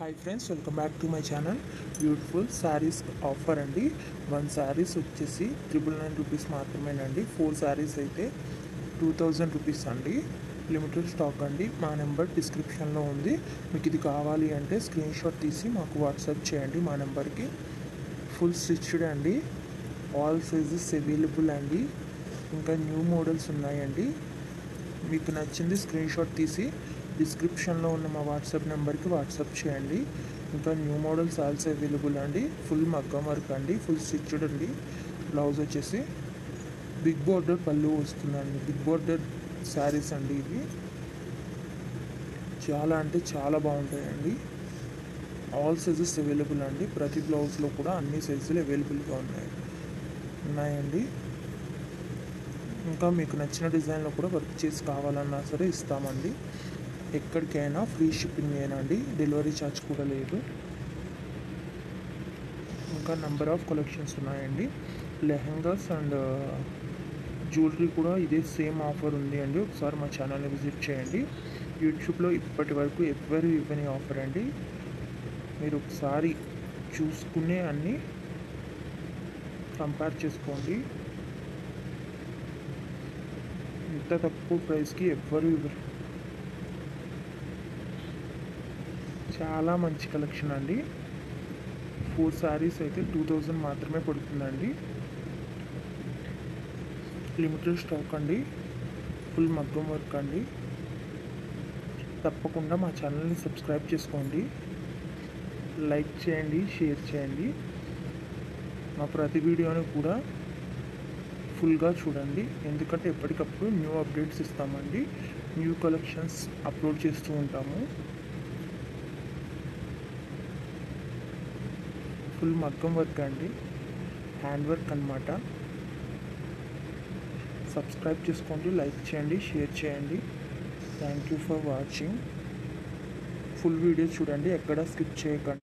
Hi friends, welcome back to my channel. Beautiful saris offer అండి. 1 శారీస్ వచ్చేసి 999 rupees మాత్రమేనండి. 4 శారీస్ అయితే 2000 రూపీస్ అండి. లిమిటెడ్ స్టాక్ అండి. మా నెంబర్ డిస్క్రిప్షన్లో ఉంది. మీకు ఇది కావాలి అంటే స్క్రీన్ షాట్ తీసి మాకు వాట్సాప్ చేయండి మా నెంబర్కి. ఫుల్ స్టిచ్డ్ అండి. ఆల్ సైజెస్ అవైలబుల్ అండి. ఇంకా న్యూ మోడల్స్ ఉన్నాయండి. మీకు నచ్చింది స్క్రీన్ షాట్ తీసి డిస్క్రిప్షన్లో ఉన్న మా వాట్సాప్ నెంబర్కి వాట్సాప్ చేయండి. ఇంకా న్యూ మోడల్స్ ఆల్సో అవైలబుల్ అండి. ఫుల్ మగ్గం వర్క్ అండి, ఫుల్ స్టిచ్డ్ అండి. బ్లౌజ్ వచ్చేసి బిగ్ బోర్డర్ పళ్ళు వస్తుందండి. బిగ్ బోర్డర్ శారీస్ అండి ఇవి. చాలా అంటే చాలా బాగుంటాయండి. ఆల్ సైజెస్ అవైలబుల్ అండి. ప్రతి బ్లౌజ్లో కూడా అన్ని సైజులు అవైలబుల్గా ఉన్నాయండి. ఇంకా మీకు నచ్చిన డిజైన్లో కూడా వర్క్ చేసి కావాలన్నా సరే ఇస్తామండి. ఎక్కడికైనా ఫ్రీ షిప్పింగ్ ఏనండి, డెలివరీ ఛార్జ్ కూడా లేదు. ఇంకా నెంబర్ ఆఫ్ కలెక్షన్స్ ఉన్నాయండి. లెహంగాస్ అండ్ జ్యువెలరీ కూడా ఇదే సేమ్ ఆఫర్ ఉంది అండి. ఒకసారి మా ఛానల్ని విజిట్ చేయండి. యూట్యూబ్లో ఇప్పటి వరకు ఎవ్వరు ఇవ్వని ఆఫర్ అండి. మీరు ఒకసారి చూసుకునే అన్నీ కంపేర్ చేసుకోండి. ఇంత తక్కువ ప్రైస్కి ఎవ్వరు ఇవ్వరు. చాలా మంచి కలెక్షన్ అండి. 4 శారీస్ అయితే 2000 మాత్రమే పడుతుందండి. లిమిటెడ్ స్టాక్ అండి. ఫుల్ మగ్గం వర్క్ అండి. తప్పకుండా మా ఛానల్ని సబ్స్క్రైబ్ చేసుకోండి, లైక్ చేయండి, షేర్ చేయండి. మా ప్రతి వీడియోని కూడా ఫుల్గా చూడండి, ఎందుకంటే ఎప్పటికప్పుడు న్యూ అప్డేట్స్ ఇస్తామండి. న్యూ కలెక్షన్స్ అప్లోడ్ చేస్తూ ఉంటాము. ఫుల్ మగ్గం వర్క్ అండి, హ్యాండ్ వర్క్ అన్నమాట. సబ్స్క్రైబ్ చేసుకోండి, లైక్ చేయండి, షేర్ చేయండి. Thank you for watching. Full video చూడండి, ఎక్కడ స్కిప్ చేయకండి.